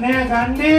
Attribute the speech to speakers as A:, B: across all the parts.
A: અને ગાંડી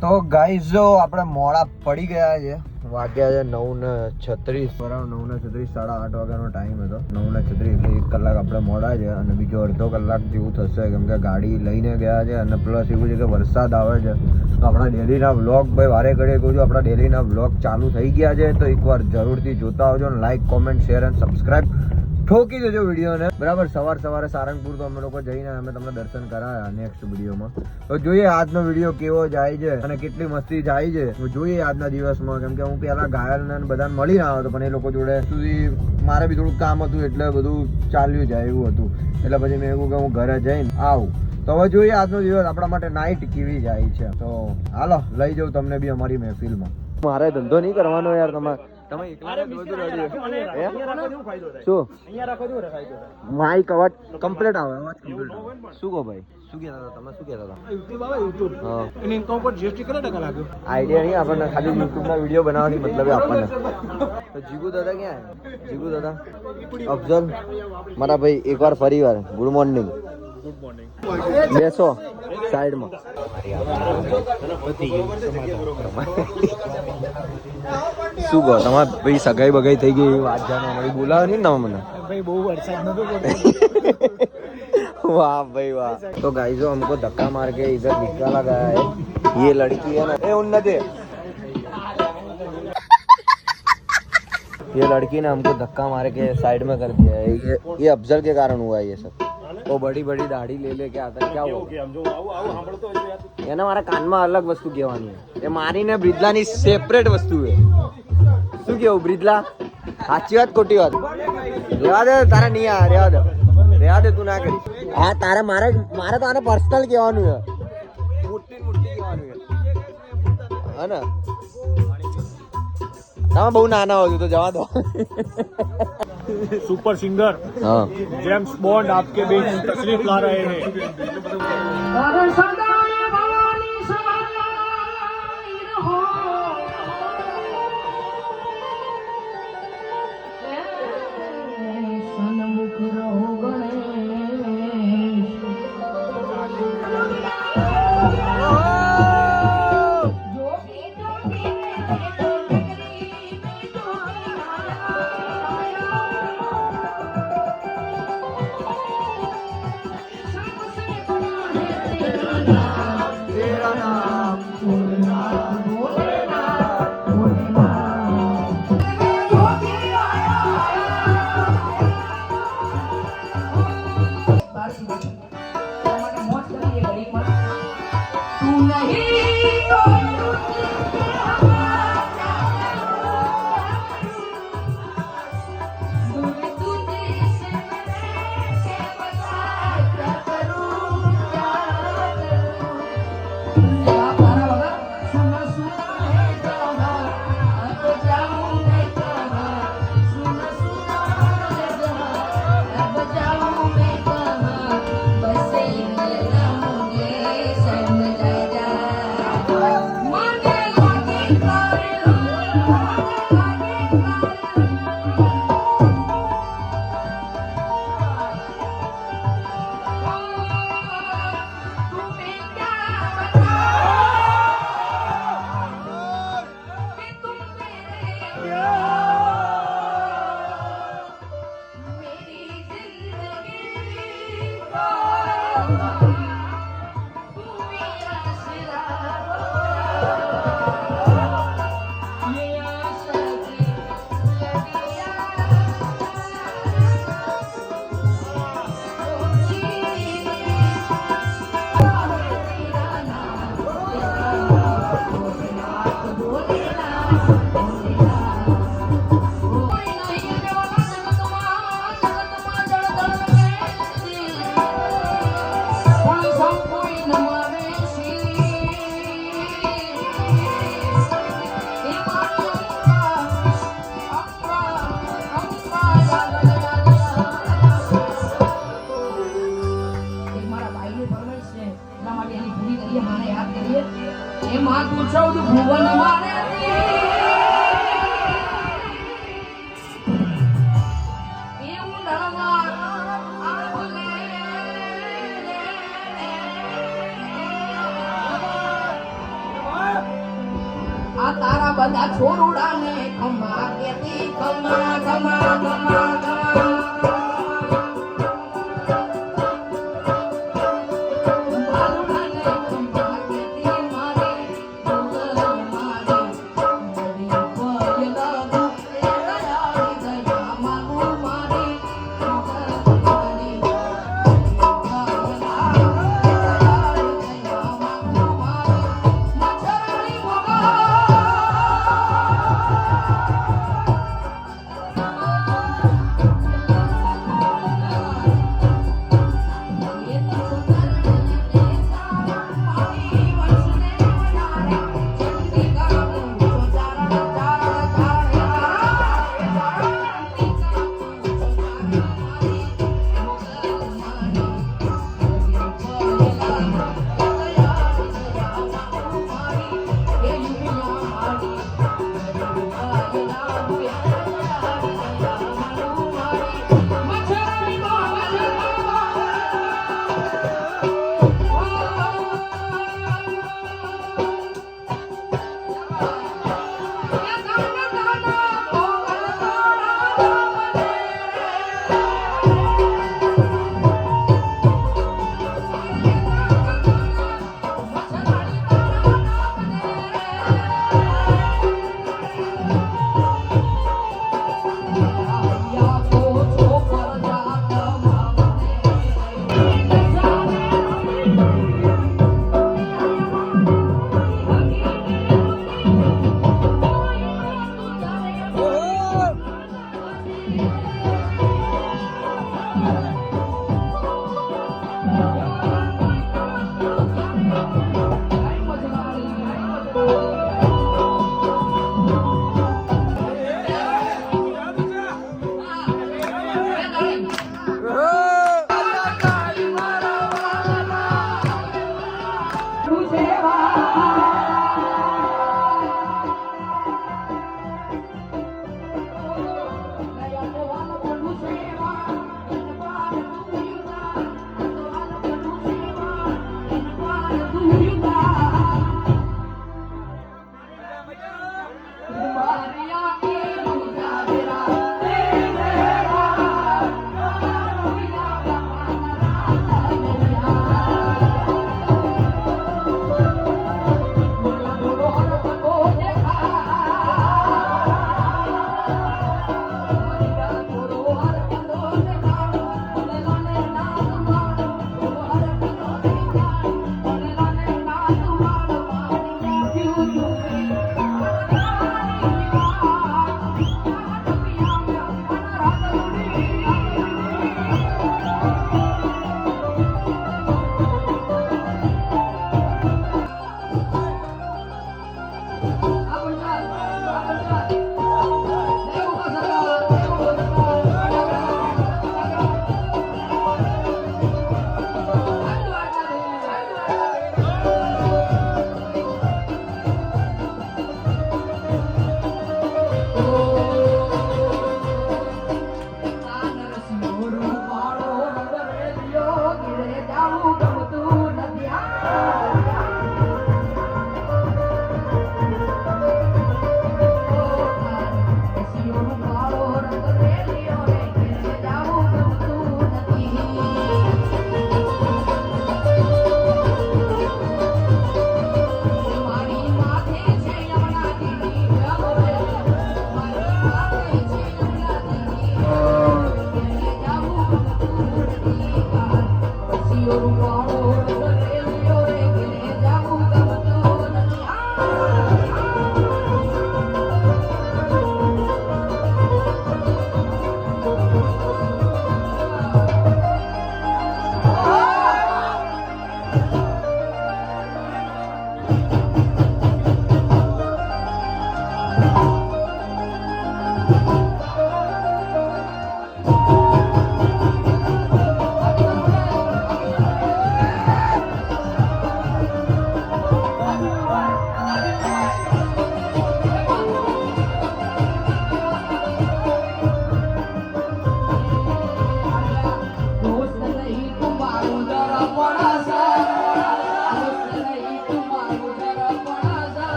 B: તો ગાઈઝ જો આપણે મોડા પડી ગયા છે, વાગ્યા છે 9:36, બરાબર 9:36, 8:30 વાગ્યાનો ટાઈમ હતો. 9:36 એટલે 1 કલાક આપણે મોડા છે અને બીજો અડધો કલાક જેવું થશે કેમ કે ગાડી લઈને ગયા છે અને પ્લસ એવું છે કે વરસાદ આવે છે. તો આપણા ડેલીના વ્લોગ ભાઈ વારે ઘડીએ કહું છું, આપણા ડેલીના વ્લોગ ચાલુ થઈ ગયા છે. તો એકવાર જરૂરથી જોતા આવજો અને લાઈક, કોમેન્ટ, શેર અને સબસ્ક્રાઈબ ઠોકી દેજો વિડીયોને, બરાબર. સવારે સારંગપુર તો અમે લોકો જઈને અમે તમને દર્શન કરાયા નેક્સ્ટ વિડીયોમાં. તો જોઈએ આજનો વિડીયો કેવો જાય છે અને કેટલી મસ્તી જાય છે જોઈએ આજના દિવસમાં. કેમ કે હું પહેલા ઘાયલને બધાને મળીને આવ્યો હતો, પણ એ લોકો જોડે સુધી મારે બી થોડું કામ હતું એટલે બધું ચાલ્યું જાય એવું હતું. એટલે પછી મેં એવું કે હું ઘરે જઈને આવું. તો હવે જોઈએ આજનો દિવસ આપણા માટે નાઇટ કેવી જાય છે. તો હાલો લઈ જાઉં તમને બી અમારી મહેફિલમાં. મારે ધંધો નહીં કરવાનો યાર, તમે એકલા બધું રેડી શું માઈક અવાજ કમ્પ્લીટ આવે, અવાજ કમ્પ્લીટ આવે. શું કહો ભાઈ, શું કહેતા હતા તમે, શું કહેતા હતા? આઈડિયા નહીં આપણને, ખાલી યુટ્યુબના વિડીયો બનાવવાની મતલબ આપણને. તો જીગુ દાદા ક્યાં? જીગુ દાદા, અફઝલ મારા ભાઈ, એકવાર ફરી વાર ગુડ મોર્નિંગ. બેસો સાઈડમાં. શું કહો તમારે ભાઈ, સગાઈ બગાઈ થઈ ગઈ વાત જાણો, અમારી બોલાવો નહીં ને મને ભાઈ, બહુ વરસાદ નતો પડતો. वाह भाई वाह. तो गाइस जो हमको धक्का मार के इधर निकाला गया है, ये लड़की है ना, उन्नति, ये लड़की ने हमको धक्का मार के साइड में कर दिया है. ये अफजल के कारण हुआ है ये सब. वो बड़ी बड़ी दाढ़ी ले लेके आता है, क्या हुआ? એના મારા કાનમાં અલગ વસ્તુ કહેવાની છે, એ મારીને બ્રિજલાની સેપરેટ વસ્તુ છે. શું કેવું બ્રિજલા, સાચી વાત ખોટી વાત? રેવા દે, તારે નહીં આ, રેવા દે, તું ના કરી. હા તારે મારે તો આને પર્સનલ કહેવાનું છે, મોટી કહેવાનું છે, હા ને? તમે બહુ નાના હો તો જવા દો.
A: सुपर सिंगर जेम्स बॉन्ड आपके बीच तशरीफ ला रहे हैं.
C: ચૌદ ભુવન મારે એવું નળમાં આંખલે આ તારા બધા છોરુડાને ખમા કેતી ખમા ખમા ખમા ખમા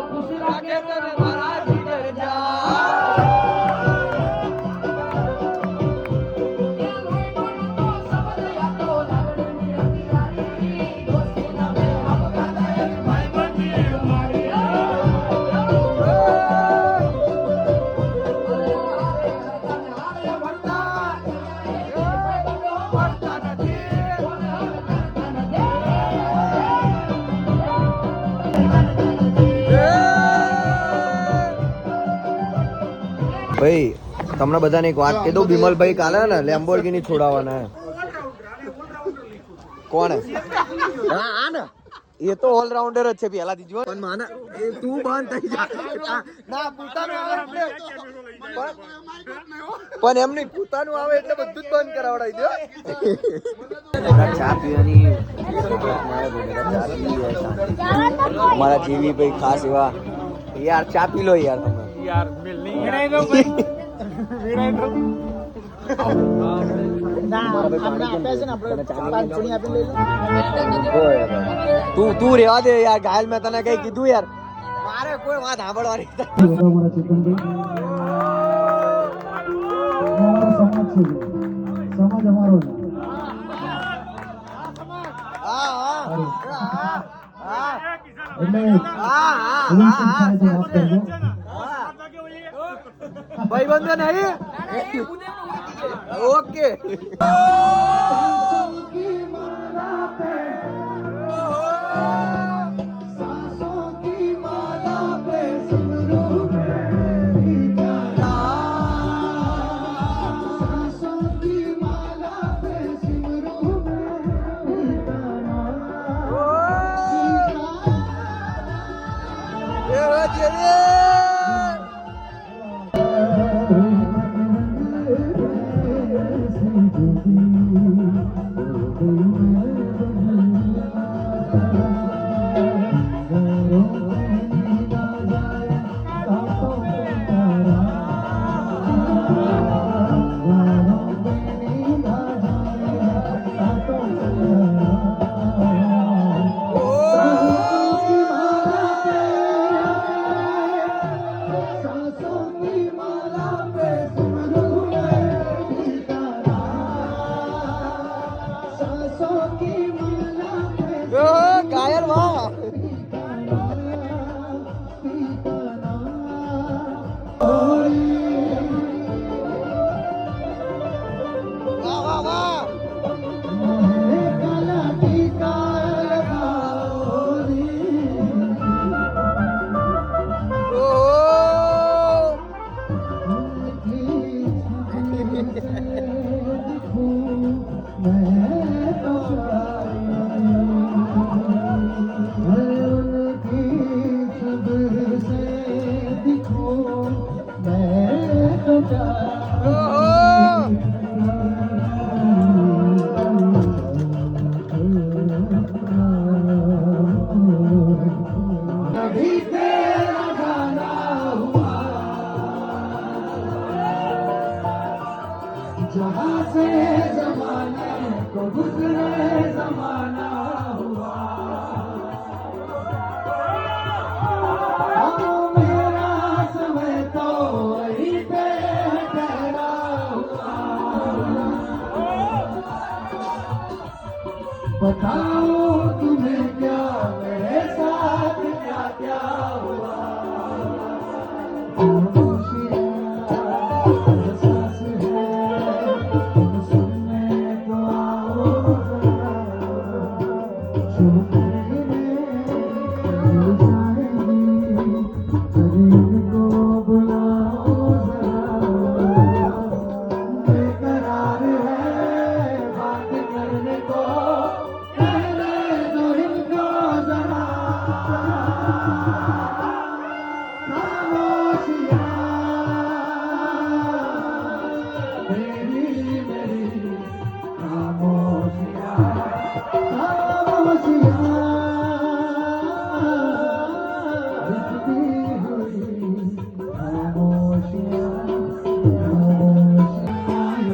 C: ખુશ રાખે તને મારા જીગર જા
B: ભાઈ તમને બધાને એક વાત કહી દઉં, બિમલભાઈ કાલે ને લેમ્બોર્ગિની છોડાવવાના કોણ હા આ ને એ તો ઓલરાઉન્ડર જ છે પહેલાથી જો પણ માને એ તું બંધ થઈ જા ના પોતાનું આવે એટલે પણ એમ નહીં પોતાનું આવે એટલે બધું જ બંધ કરાવડાવી દો ચા પીવાની મારા જેવી ભાઈ ખાસ એવા યાર ચા પી લો યાર તમે
A: यार मिल नहीं है तो भाई विराय तो
B: તું રેવા દે યાર ઘાયલ મેં તને કઈ કીધું યાર મારે કોઈ વાત સાંભળવાની
D: સમાજ અમારો
B: ભાઈ બંધ નહીં ઓકે ઘાયલ વાહ
D: जहाँ से जमाने को गुजरे जमाना हुआ मेरा समय तो वही पे ठहरा हुआ बताओ तुम्हें क्या मेरे साथ क्या क्या हुआ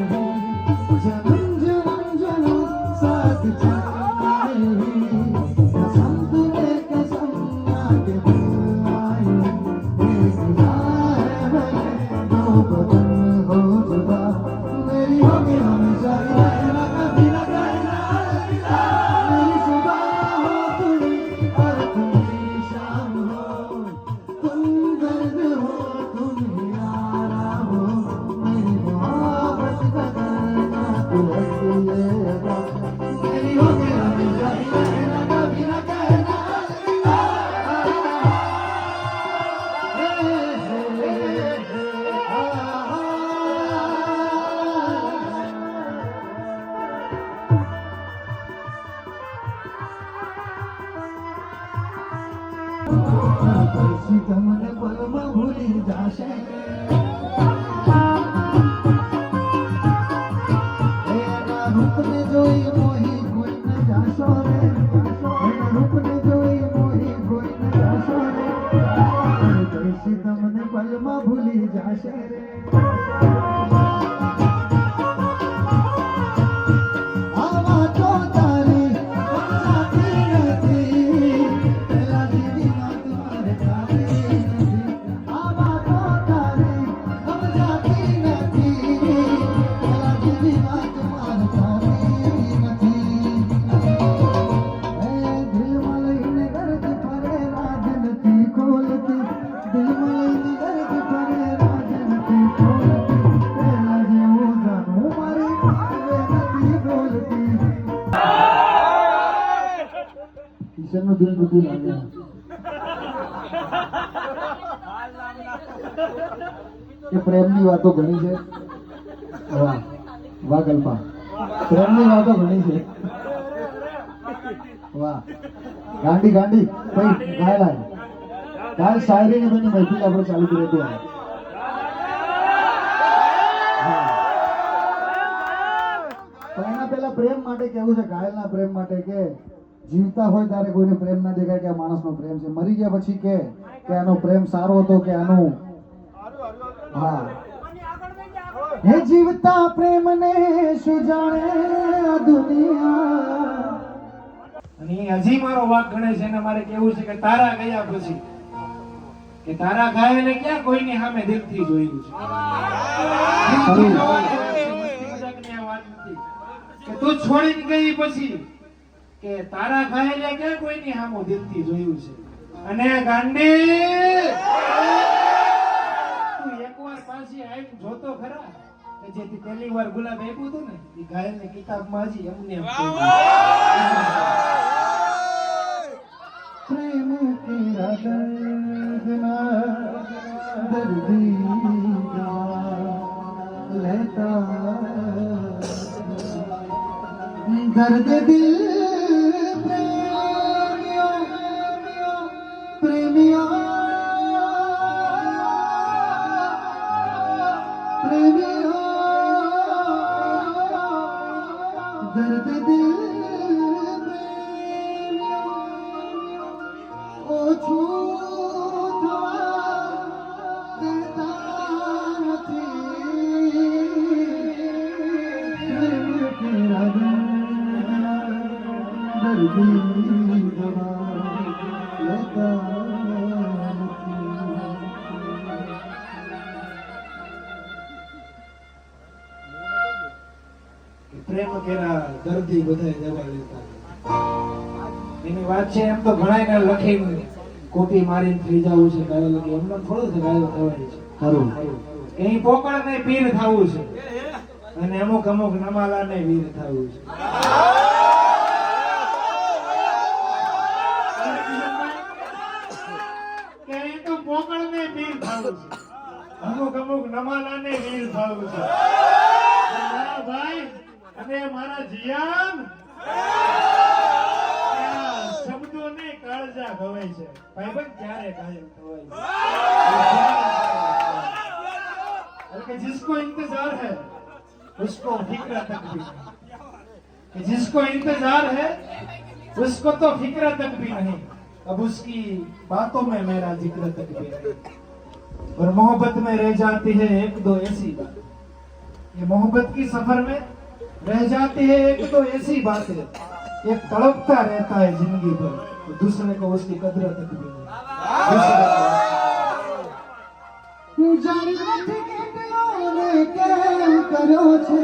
D: जन्म जन्म जन्म साथ चलना जारी रहना कभी न कहना अलविदा। मेरी सुबह हो तुम और तुम मेरी शाम हो, तुम दर्द हो तुम यारा हो, मेरी मोहब्बत का करना तू अकेला। मेरी हो तेरा दिल जारी रहना कभी न कहना अलविदा। પછી તમને પલમાં ભૂલી જાશે, એના રૂપને જોઈ મોહી કોઈને જાશો રે, એના રૂપને જોઈ મોહી કોઈને જાશો રે, પછી તમને પલમાં ભૂલી જાશે રે। આ વાતો તારી સમજાતી નથી, પેલા દીદીમાં તમારે ખાતી નથી। આ વાતો તારી સમજાતી નથી, પેલા દીદીમાં તમારે ખાતી નથી। દિલમાં લઈને ગરજ ફરે રાજ નથી ખોલતી, દિલમાં લઈને ગરજ ફરે રાજ નથી ખોલતી, પેલા જેવું જાણું મારી પાસે નથી બોલતી। કિશનનું દિલ તૂટી લાગ્યું કે પ્રેમની વાતો ઘણી છે। વાહ વાહ કલ્પા, પ્રેમની વાતો ઘણી છે। વાહ ગાંડી ગાંડી કઈ ગાયલા કાલ શાયરી ની બની મહેફિલ આપણે ચાલુ કરી હતી। પણ એના પહેલા પ્રેમ માટે કેવું છે, ઘાયલના પ્રેમ માટે કે જીવતા હોય ત્યારે કોઈને પ્રેમ ના દેખાય કે આ માણસનો પ્રેમ છે, મરી ગયા પછી કે આનો પ્રેમ સારો હતો કે આનું। હા હે જીવતા પ્રેમને શું જાણે આ દુનિયા।
E: અને હજી મારો વાક ગણે છે ને મારે કેવું છે કે તારા ગયા પછી કે તારા ઘાયલે ક્યાં કોઈની સામે દિલથી જોયું છે। મસ્તી મજાકની આ વાત નથી કે તું છોડીને ગઈ પછી કે તારા ઘાયલે ક્યાં કોઈની સામે દિલથી જોયું છે। અને ગાંડી તું એકવાર પાછી આવીને જોતો ખરા કે જેથી પહેલી વાર ગુલાબ આપ્યું હતું ને એ ઘાયલની કિતાબમાં હજી એમને એમ છે।
D: प्रेम तेरा दर्द ना दर्दी लेता दर्द दिल दर्द दिल
E: પ્રેમ કેરા દર્દી બધાય દવા લેતા। એની વાત છે એમ તો ઘણાયને લખીને કોપી મારીને થઈ જવું છે કાલે કે એમને થોડું છે કાલે થવાની છે
D: ખરું
E: કઈ પોકળ ને પીર થવું છે અને અમુક અમુક નમાલા ને વીર થવું છે। કે એ તો પોકળ ને પીર થવું છે, અમુક અમુક નમાલા ને વીર થવું છે। મારા ભાઈ અને મારા જીયાન શબ્દોને કાળજા ગવાય છે ભાઈબંધ ક્યારે કાયમ થવાય છે। कि जिसको इंतजार है उसको फिक्र तक भी नहीं, कि जिसको इंतजार है उसको तो फिक्र तक भी नहीं, अब उसकी बातों में मेरा जिक्र तक भी नहीं। और मोहब्बत में रह जाती है एक दो ऐसी बात, ये मोहब्बत की सफर में रह जाती है एक दो ऐसी बात है, एक तड़पता रहता है जिंदगी भर, तो दूसरे को उसकी कदर तक भी नहीं।
D: जाने કેટલો ને કેમ કર્યો છે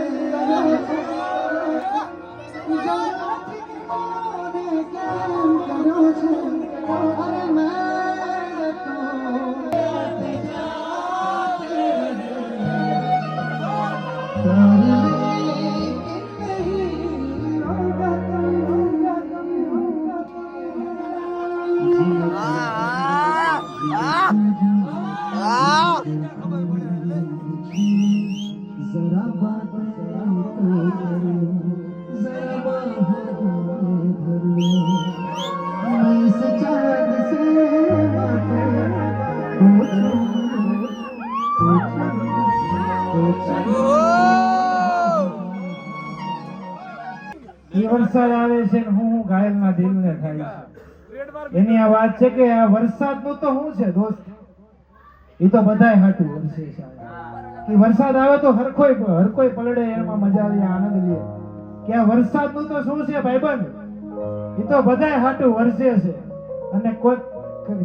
E: એ વરસાદ આવે છે ને હું ઘાયલના દિલને થાય છે એની આ વાત છે કે આ વરસાદનું તો શું છે દોસ્ત, એ તો બધાય હાટું વરસે છે કે વરસાદ આવે તો હરકોય પલડે એમાં મજા લે આનંદ લે કે આ વરસાદનું તો શું છે ભાઈબંધ, એ તો બધાય હાટું વરસે છે. અને કોઈક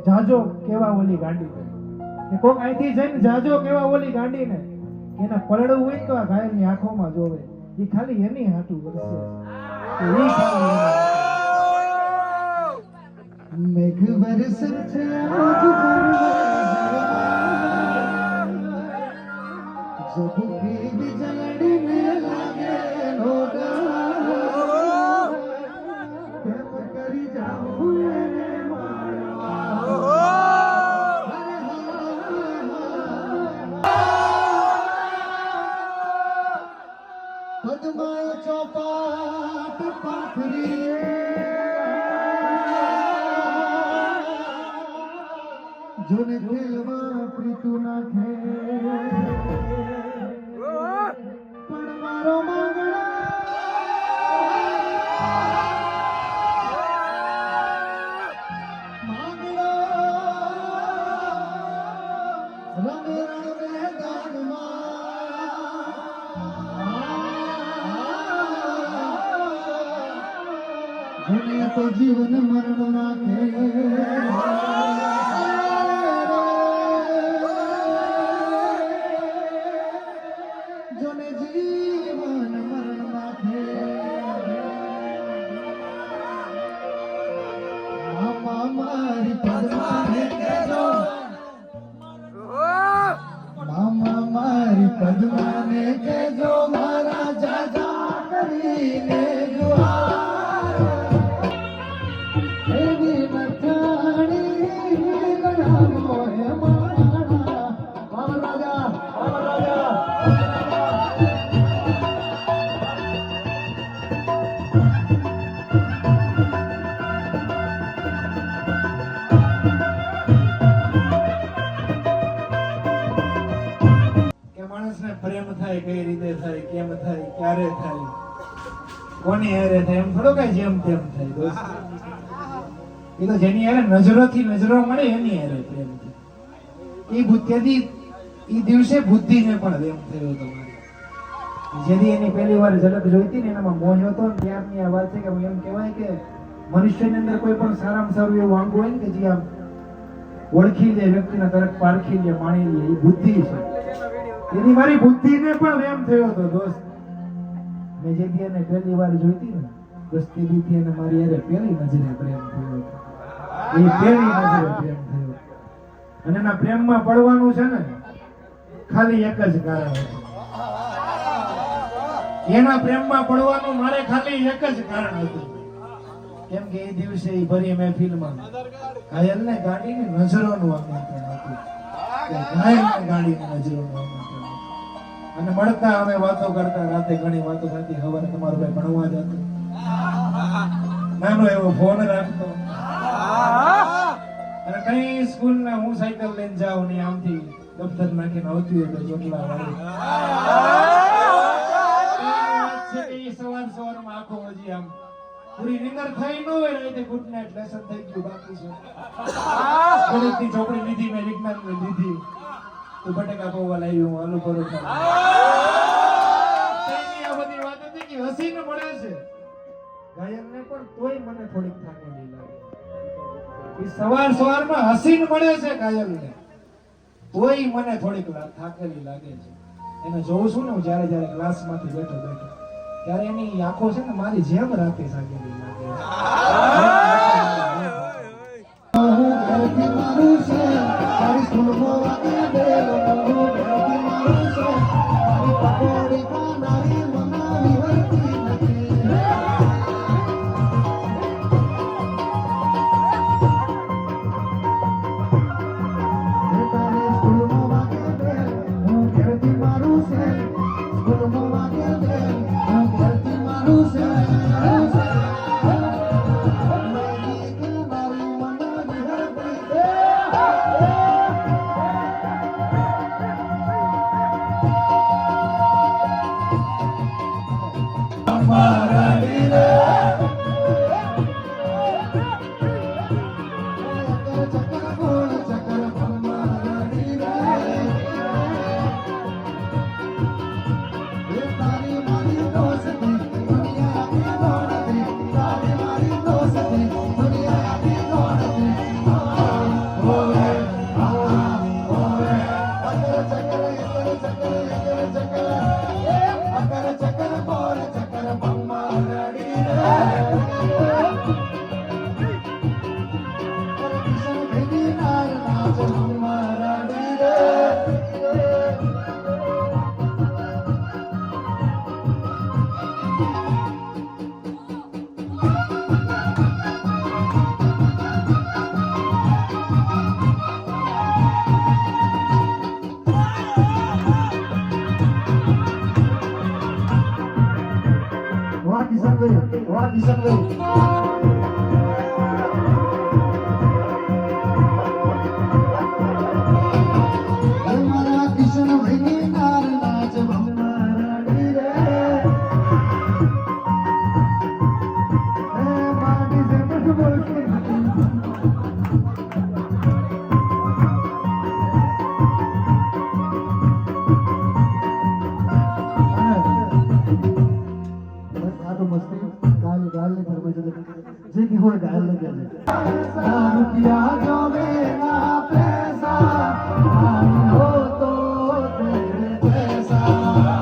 E: જાજો કેવા ઓલી ગાંડી કે કોઈક અહીંથી જઈને જાજો કેવા ઓલી ગાંડી ને એને પલડવું હોય તો આ ઘાયલની આંખોમાં જોવે, એ ખાલી એની હાટું વરસે છે.
D: मेघ बरसे आज जब भीग जलने लगे होगा प्रेम करी जाऊं पद्मा चौपाट पाथरी જોને દિલમાં પ્રીતુ નાખે પણ મારો માંગડો રમે મેદાનમાં જોને તો જીવન મરણ નાખે પદ્માને કેજો મારા જાજા કરીને એવી મથાણી ગણાવો હે મારા રાજા
E: પ્રેમ થાય કઈ રીતે થાય, કેમ થાય, ક્યારે થાય, કોની હારે થાય, એમ થોડો કઈ જેમ તેમ થાય દોસ્ત. એ તો જેની હારે નજરોથી નજરો મળે એની હારે પ્રેમ થાય. એ બુદ્ધિથી એ દિવસે બુદ્ધિને પણ પ્રેમ થયો હતો મારી. જેથી એની પહેલી વાર ઝલક જોઈતી ને એનામાં મોહ હતો ને ત્યારની આ વાત છે કે એમ કહેવાય કે મનુષ્યની અંદર કોઈ પણ સારામાં સારું એવું અંગ હોય ને કે જે આમ ઓળખી લે, વ્યક્તિના તરફ પારખી લે, માણી લે, એ બુદ્ધિ છે. એની મારી બુદ્ધિને પણ પ્રેમ થયો હતો દોસ્ત. મેં જે દી એને પહેલી વાર જોઈતી ને બસ તે દીથી એને મારી યારે પહેલી નજરે પ્રેમ થયો હતો. એ પહેલી નજરે પ્રેમ થયો અને એના પ્રેમમાં પડવાનું છે ને ખાલી એક જ કારણ હતું. એના પ્રેમમાં પડવાનું મારે ખાલી એક જ કારણ હતું. કેમ કે એ દિવસે એ ભરી મહેફિલમાં ઘાયલને ગાડીની નજરોનું આમંત્રણ હતું. ઘાયલને ગાડીની નજરોનું આમંત્રણ. અને મળતા અમે વાતો કરતા, રાતે ઘણી વાતો થતી, સવારે તમારો ભાઈ ભણવા જતો, નાનો એવો ફોન રાખતો અને કઈ સ્કૂલ ના હું સાયકલ લઈને જાઉં ને આમથી દફતર નાખીને આવતી હોય તો ચોટલા વાળી સવાર સવારમાં આખો હજી આમ પૂરી નીંદર થઈ ન હોય ને ગુડ નાઇટ લેસન થઈ ગયું બાકી છે. ગણિતની ચોપડી લીધી, મેં વિજ્ઞાનની લીધી, તો બટેકા પૌવા લાવી, હું આલુ પરોઠા. આ બધી વાત હતી કે હસીને મળે છે ઘાયલને પણ તોય મને થોડીક થાકેલી લાગે. એ સવારમાં હસીને મળે છે ઘાયલને તોય મને થોડીક થાકેલી લાગે છે. એને જોઉં છું ને હું જ્યારે ક્લાસમાંથી બેઠો ત્યારે એની આંખો છે ને મારી જેમ રાતે સાગેલી લાગે
D: ભમ્મારાણી રે ચક્કર ગોળ ચક્કર ભમ્મારાણી રે તારી મારી દોસ્તી દુનિયા આખી દોડતી તારી મારી દોસ્તી દુનિયા આખી દોડતી ઓવે ઓવે ચક્કર ચક્કર ગોળ ચક્કર ભમ્મારાણી રે કિશન ભેગી નાર નાચ ભમ્મારાણી રે વાહ કિશનભાઈ વાહ કિશનભાઈ મારા કિશનભાઈની નાર નાચ ભમ્મારાણી રે માટી સે કુછ બોલતી આ તો મસ્તી ગાલ ને ફરમાઈ છે જે કી હોય ગાલ ને કહે રૂપિયા જો મેરા પૈસા આઈ હો તો તેરે પૈસા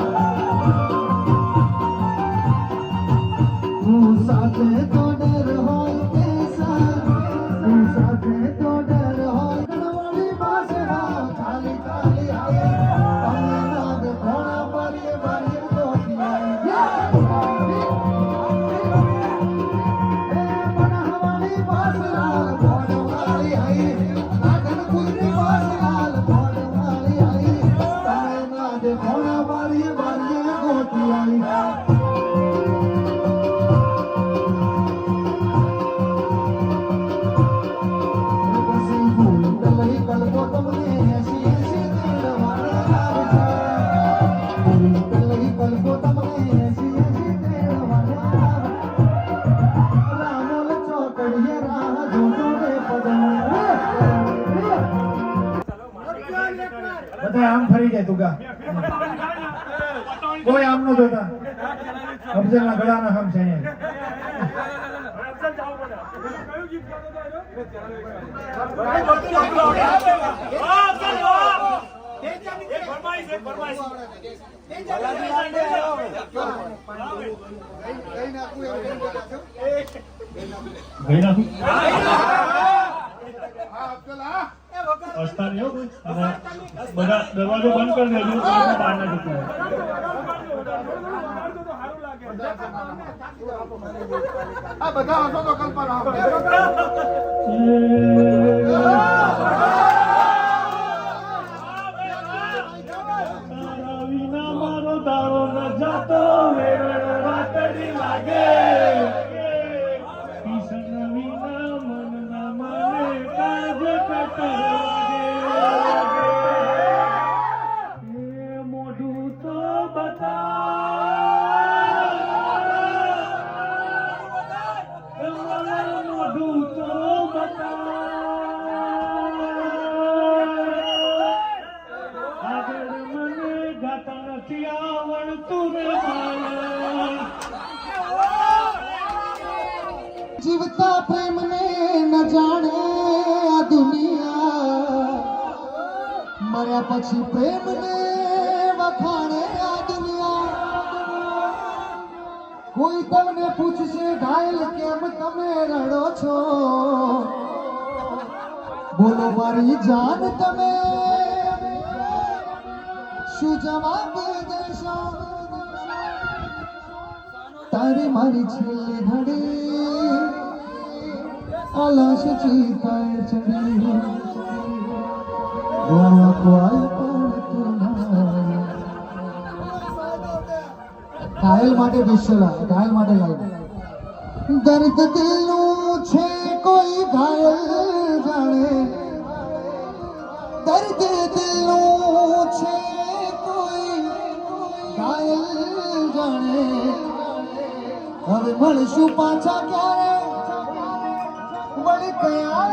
D: તું સાથે તો ડર હોય પૈસા તું સાથે તો ડર હોય ગણવાળી બાસરા ખાલી ખાલી આવે તમે નાદ ઘોડા મારીએ મારીએ દોતી બધા આમ ફરી જાય તુગા કોઈ આમ નો જોતા અફઝલ ના ગળાના હમ છે
A: બધા દરવાજો બંધ કરી દેજો બહાર ના જતું
D: આ બધા હસો તો કલ્પના
A: વિના મારો દારો ન જાતો વેરણ વાતડી લાગે કિશન વિના મન ના મને કાજ કટર મોઢું તો મોઢું તો આગળ મને ગાતા નથી આવડતું રે
D: જીવતા પ્રેમ ને ન જાણે આ દુનિયા મર્યા પછી પ્રેમ ને વખાણે આ દુનિયા કોઈ તમને પૂછશે ઘાયલ કેમ તમે રડો છો બોલો મારી જાન તમે શું જવાબ દેશો તારી મારી છેલ્લી ઘડી આલાશ ચીતાએ ચડી ઘાયલ માટે વિશ્વલા ઘાયલ માટે ગાય દર્દ દિલનું છે કોઈ ઘાયલ જાણે દર્દ દિલનું છે કોઈ ઘાયલ જાણે હવે મળશું પાછા ક્યારે વળી કયા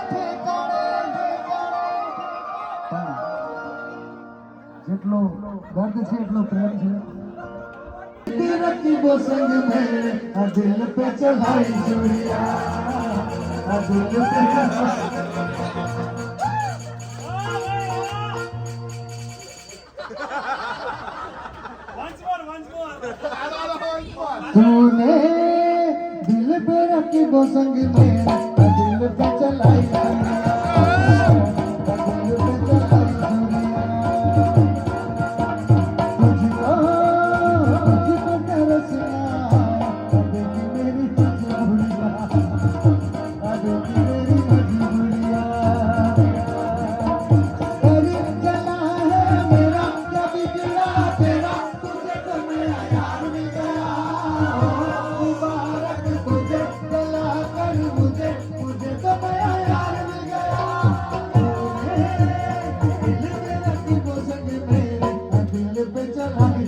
D: ઠેકાણે જેટલો દર્દ છે એટલો પ્રેમ છે रकीबो संग में दिल पे चढ़ाई चूड़िया दिल पे तूने दिल पे रकीबो संग में दिल पे चलाई चूड़िया दिल पे चलाई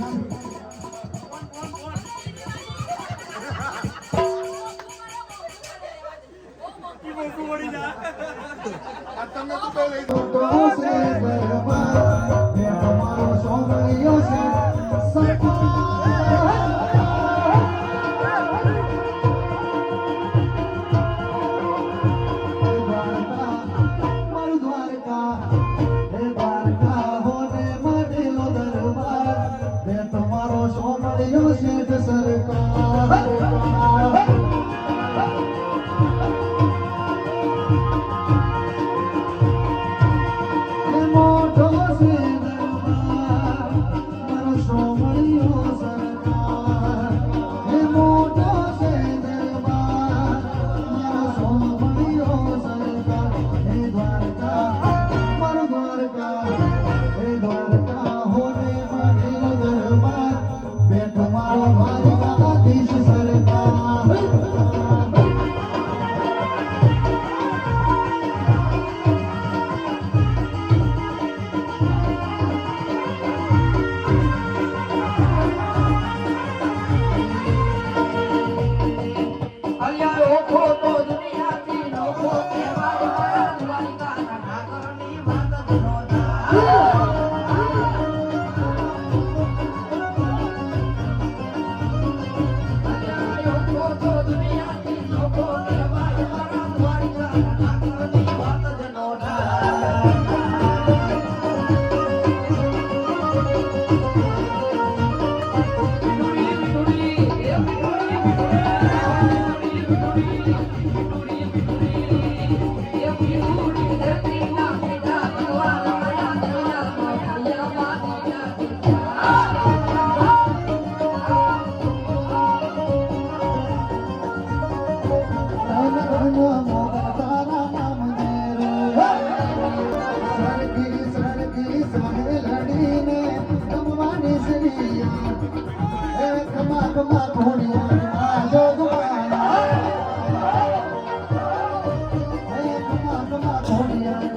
D: चूड़िया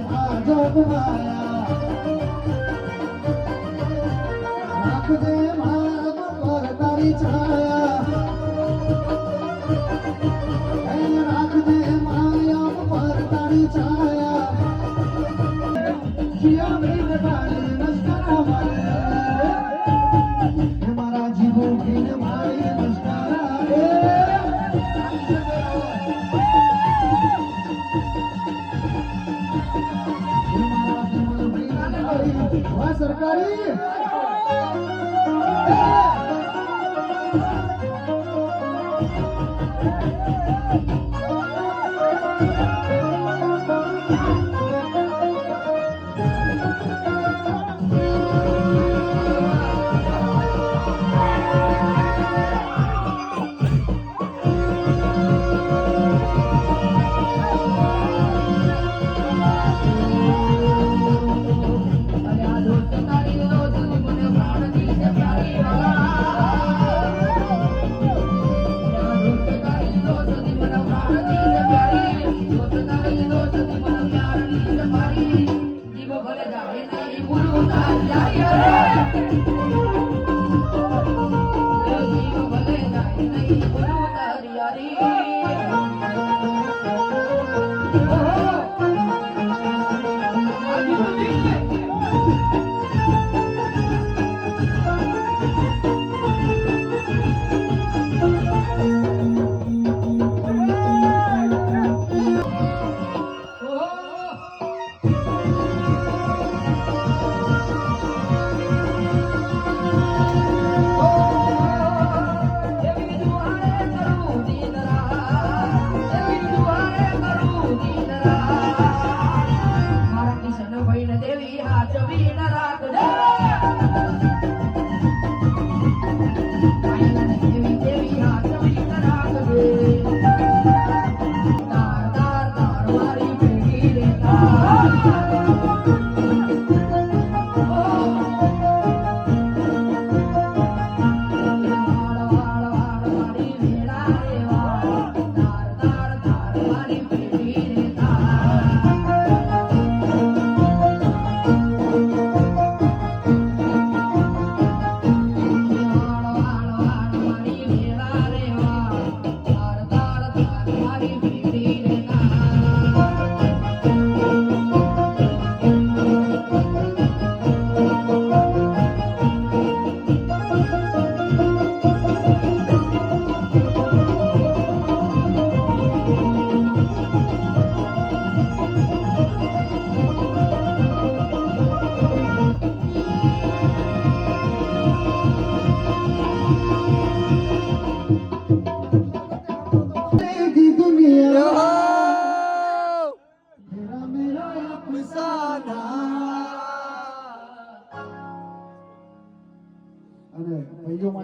C: ભલે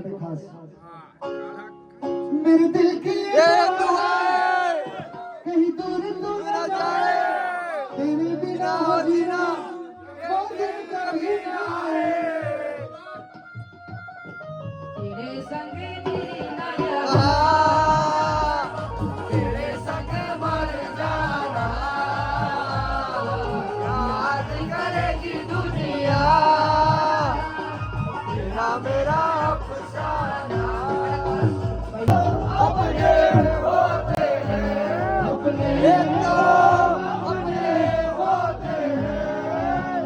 D: पे खास मेरे दिल की ये दुआ कहीं दूर दूर न जाए तेरे बिना हो जीना वो दिन कभी ना आए
C: तेरे संग जीना या तेरे संग मर जाना याद करेगी दुनिया
B: तेरा मेरा अफसाना
C: अपने होते हैं
D: अपने
C: अपने होते हैं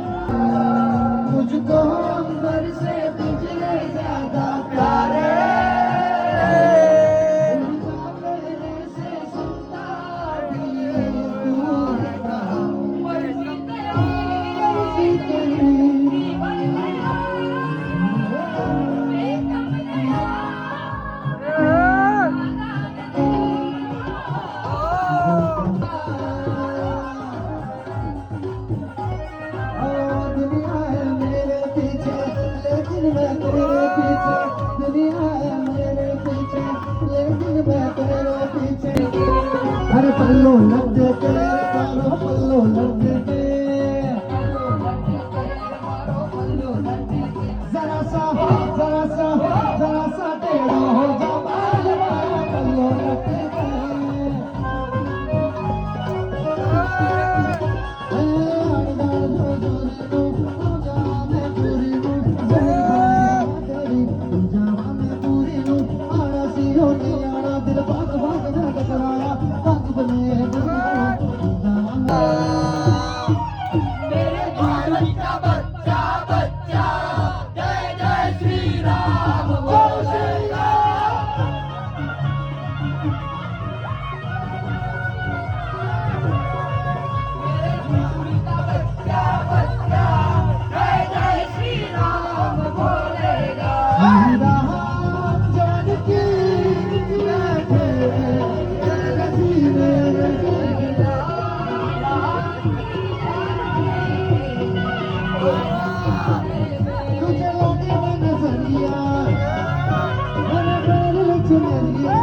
D: मुझको अंबर से तुझे ज्यादा प्यारे मेरे से सुनता भी तू है कहा
C: मर्जी
D: तेरी दुनिया है मेरे पीछे लेकिन मैं तेरे पीछे दुनिया है मेरे पीछे लेकिन मैं तेरे पीछे अरे पल्लो लग दे तेरे पालो पल्लो लग दे जरा सा टेढ़ा हो जा बाल वाला पल्लो लग दे
C: मेरे भारत का बच्चा बच्चा जय जय श्री राम बोलेगा मेरे भारत का बच्चा बच्चा जय जय श्री राम बोलेगा
D: तुझे लगे में नजरिया मेरे मेरे चुनरिया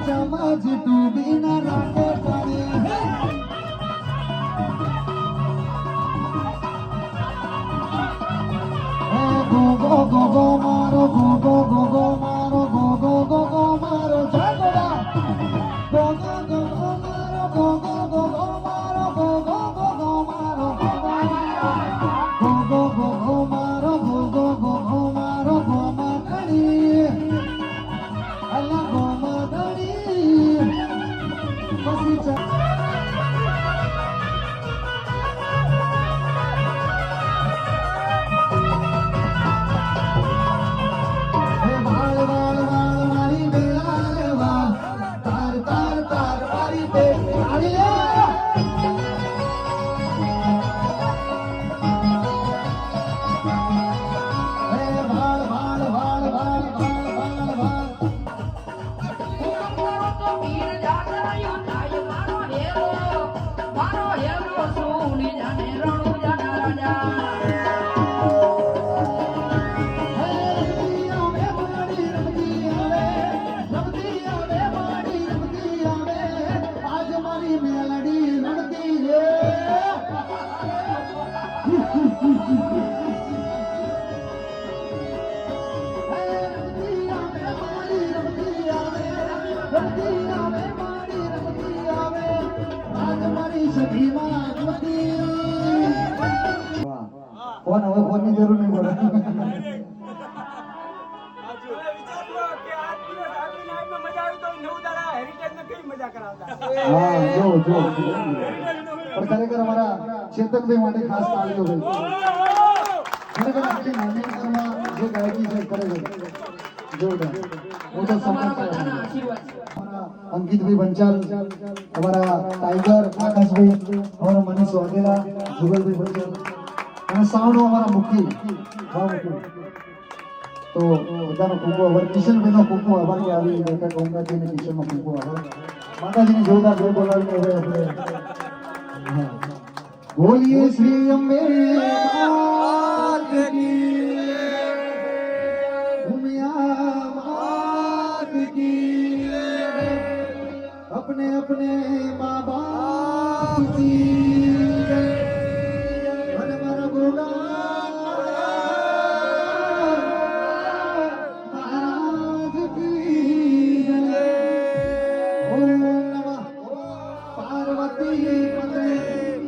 D: Chamaji tu bina rake pani go go go go maro go go go go maro go go go go maro jagoda go go go go maro go go go go maro go go go go maro go go go go maro go go go go maro go matani Allah go matani pasi
C: વીર જાગરાયો થાય મારો હેરો સુની જાને રણુ જાના રાજા
D: સખી માં phone હવે ફોનની જરૂર નહીં પડે હા જો પણ ખરેખર અમારા ચેતનભાઈ માટે ખાસ તાળીઓ ભાઈ ખરેખર આટલી નાની ઉંમરમાં જે ગાયકી છે ખરેખર જોરદાર હું તો સમજ અંકિતભાઈ બંચાલ અમારા ટાઈગર આકાશભાઈ અમારા મનીષ વાઘેલા જુગલભાઈ બંચાલ અને સાઉન્ડ અમારા મુખી તો બધાનો ખૂબ આભાર કિશનભાઈનો ખૂબ આભાર કે આવી બેઠક હોમગાથી અને કિશનમાં ખૂબ આભાર માતાજીની જોરદાર જય બોલાવીને હવે આપણે બોલીએ શ્રી અંબે માત કી ઉમિયા માત કી अपने अपने माँ बाप की मन मन महाराज की ओम नमः पार्वती पते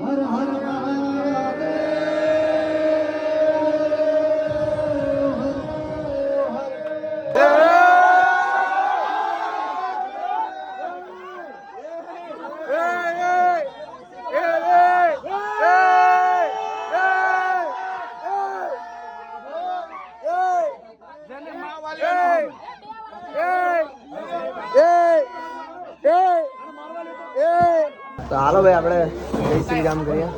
D: हर हर
B: તો હાલો ભાઈ આપણે જય શ્રી રામ કરીએ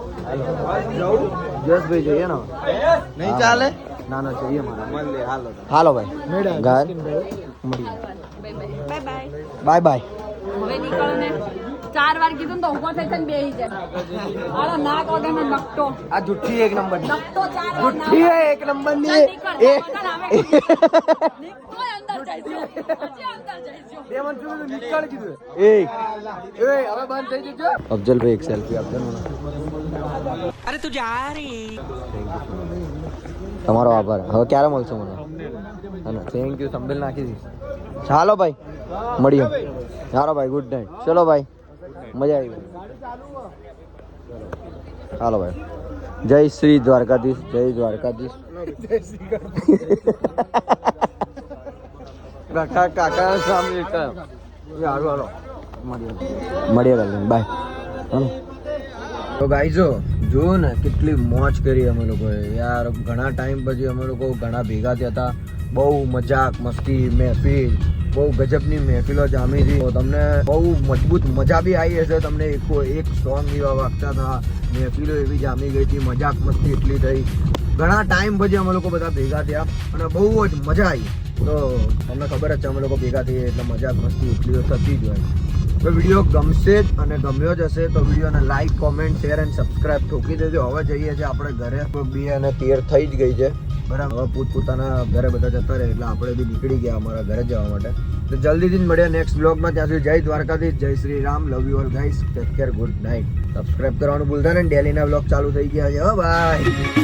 B: જસભાઈ જોઈએ ને નહીં ચાલે ના ના જોઈએ મારા હાલો ભાઈ ઘર મળીએ બાય બાય
F: હવે નીકળો ને 4 વાર કીધું ને તો ઉભો થઈ થઈને બેહી જાય આલો નાક વગરનો નકટો
B: આ જુઠ્ઠી એક નંબર ની
F: નકટો 4 વાર
B: જુઠ્ઠી એક નંબર ની
F: નીકળો અંદર જઈજો હજી અંદર જઈજો
B: બે મન શું નીકળ કીધું એ હવે બંધ થઈ જજો અફજલભાઈ એક સેલ્ફી આપજો ને
G: અરે તું જા રે
B: તમારો આભાર હવે ક્યારે મળશો મને હા થેન્ક યુ સંભેલ નાખી દઈશ ચાલો ભાઈ મળીએ ચાલો ભાઈ ગુડ નાઇટ ચલો ભાઈ મજા આવી ગઈ ચાલો ભાઈ જય શ્રી દ્વારકાધીશ જય દ્વારકાધીશ કાકા કાકા સામે હાલો હાલો મળીએ કાલે બાય તો ગાઈઝો જો ને કેટલી મોજ કરી અમે લોકોએ યાર ઘણા ટાઈમ પછી અમે લોકો ઘણા ભેગા થયા હતા બહુ મજાક મસ્તી મહેફિલ બહુ ગજબની મહેફિલો જામી હતી તો તમને બહુ મજબૂત મજા બી આવી હશે તમને એક સોંગ એવા વાગતા હતા મહેફિલો એવી જામી ગઈ હતી મજાક મસ્તી એટલી થઈ ઘણા ટાઈમ પછી અમે લોકો બધા ભેગા થયા અને બહુ જ મજા આવી તો તમને ખબર જ છે અમે લોકો ભેગા થઈએ એટલે મજાક મસ્તી એટલી થતી જ હોય તો વિડીયો ગમશે જ અને ગમ્યો જ હશે તો વિડીયોને લાઈક કોમેન્ટ શેર અને સબસ્ક્રાઇબ ઠોકી દેજો હવે જઈએ છીએ આપણે ઘરે 2 અને 13 થઈ જ ગઈ છે બરાબર હવે પોતપોતાના ઘરે બધા જતા રહે એટલે આપણે બી નીકળી ગયા અમારા ઘરે જવા માટે તો જલ્દીથી જ મળ્યા નેક્સ્ટ બ્લોગમાં ત્યાં સુધી જય દ્વારકાધીશ જય Shri Ram love you all guys take care good night subscribe કરવાનું ભૂલતા ને ડેલીના બ્લોગ ચાલુ થઈ ગયા છે બાય